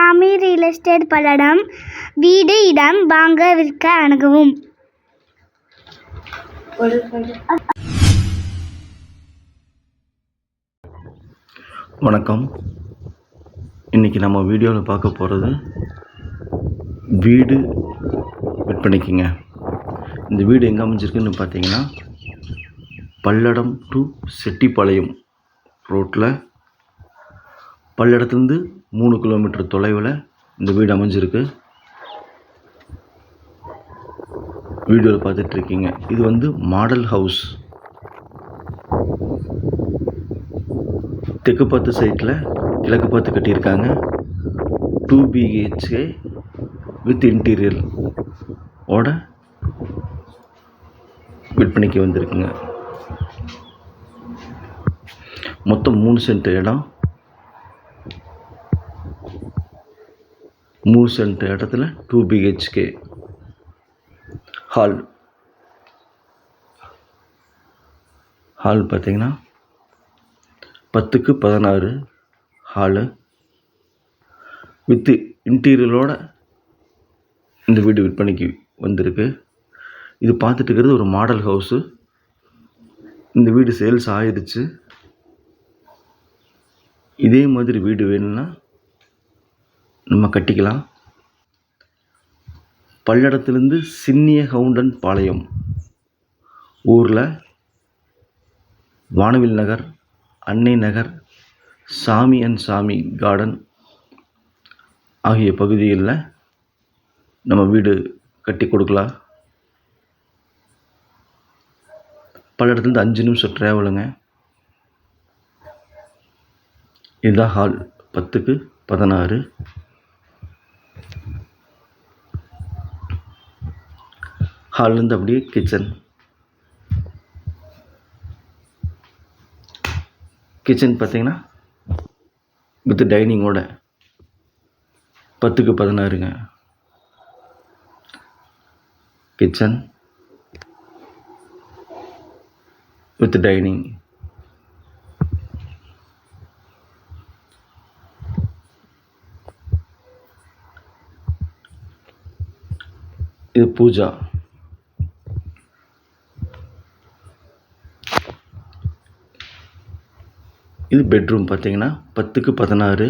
சாமி real estate Palladam. வீடு, இடம் வாங்க விற்க அணுகவும். வணக்கம். இன்றைக்கி நம்ம வீடியோவில் பார்க்க போகிறது வீடு விற்பனைக்குங்க. இந்த வீடு எங்கே அமைஞ்சிருக்குன்னு பார்த்தீங்கன்னா பல்லடம் டு செட்டிப்பாளையம் ரோட்டில், பல்லடத்துலேருந்து 3 கிலோமீட்டர் தொலைவில் இந்த வீடு அமைஞ்சிருக்கு. வீடியோவில் பார்த்துட்ருக்கீங்க. இது வந்து மாடல் ஹவுஸ். தெற்கு பார்த்து சைட்டில் கிழக்கு பார்த்து கட்டியிருக்காங்க. 2 BHK வித் இன்டீரியர் ஓட விற்பனைக்கு வந்திருக்குங்க. மொத்தம் 3 சென்ட் இடம். 3 சென்ட் இடத்துல 2 BHK ஹால் பார்த்தீங்கன்னா 10x16 ஹாலு வித்து இன்டீரியரோட இந்த வீடு விற்பனைக்கு வந்திருக்கு. இது பார்த்துட்டு இருக்கிறது ஒரு மாடல் ஹவுஸு. இந்த வீடு சேல்ஸ் ஆயிடுச்சு. இதே மாதிரி வீடு வேணும்னா நம்ம கட்டிக்கலாம். பல்லடத்துலேருந்து சின்னிய கவுண்டன் பாளையம் ஊரில் வானவில் நகர், அன்னை நகர், சாமி அண்ட் சாமி கார்டன் ஆகிய பகுதிகளில் நம்ம வீடு கட்டி கொடுக்கலாம். பல்லடத்துலேருந்து 5 நிமிஷம் ட்ராவலுங்க. இதுதான் ஹால் 10x16. ஹால்லேருந்து அப்படியே கிச்சன் பார்த்தீங்கன்னா வித் டைனிங்கோட 10x16ங்க. Kitchen with dining. இது பூஜா. இது பெட்ரூம் பார்த்தீங்கன்னா 10x16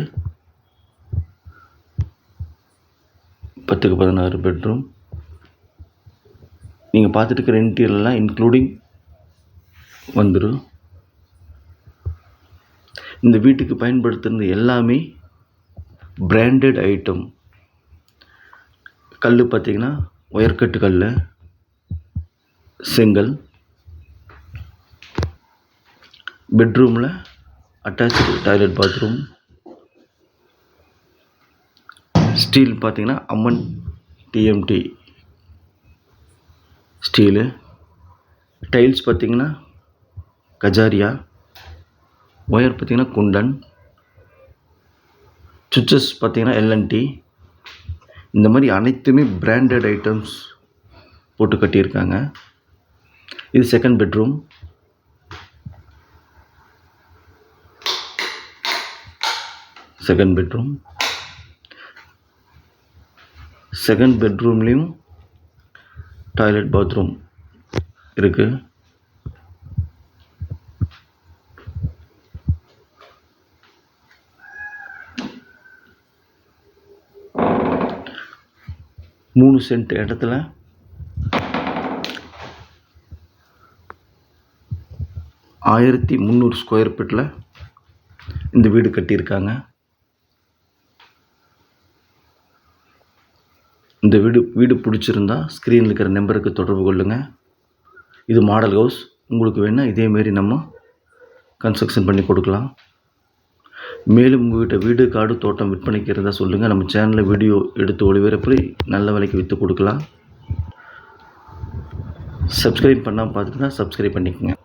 பெட்ரூம். நீங்கள் பார்த்துட்டு இருக்கிற இன்டீரியர்லாம் இன்க்ளூடிங் வந்துடும். இந்த வீட்டுக்கு பயன்படுத்துகிறது எல்லாமே பிராண்டட் ஐட்டம். கல் பார்த்தீங்கன்னா ஒயர்கட்டு கல், செங்கல். பெட்ரூமில் அட்டாச்சு டாய்லெட், பாத்ரூம். ஸ்டீல் பார்த்தீங்கன்னா அம்மன் TMT ஸ்டீலு. டைல்ஸ் பார்த்தீங்கன்னா கஜாரியா. ஒயர் பார்த்தீங்கன்னா குண்டன். சுவிட்சஸ் பார்த்தீங்கன்னா LNT. இந்த மாதிரி அனைத்துமே பிராண்டட் ஐட்டம்ஸ் போட்டு கட்டியிருக்காங்க. இது செகண்ட் பெட்ரூம். செகண்ட் பெட்ரூம்லேயும் டாய்லெட், பாத்ரூம் இருக்குது. மூணு சென்ட் இடத்துல 1300 ஸ்கொயர் ஃபீட்டில் இந்த வீடு கட்டியிருக்காங்க. இந்த வீடு பிடிச்சிருந்தா ஸ்க்ரீனில் இருக்கிற நம்பருக்கு தொடர்பு கொள்ளுங்கள். இது மாடல் ஹவுஸ். உங்களுக்கு வேணால் இதேமாரி நம்ம கன்ஸ்ட்ரக்ஷன் பண்ணி கொடுக்கலாம். மேலும் உங்கள்கிட்ட வீடு, காடு, தோட்டம் விற்பனைக்கு இருந்தால் சொல்லுங்கள். நம்ம சேனலில் வீடியோ எடுத்து ஒளிபரப்பி நல்ல விலைக்கு விற்று கொடுக்கலாம். சப்ஸ்கிரைப் பண்ணாமல் பார்த்துட்டு தான் சப்ஸ்கிரைப் பண்ணிக்கோங்க.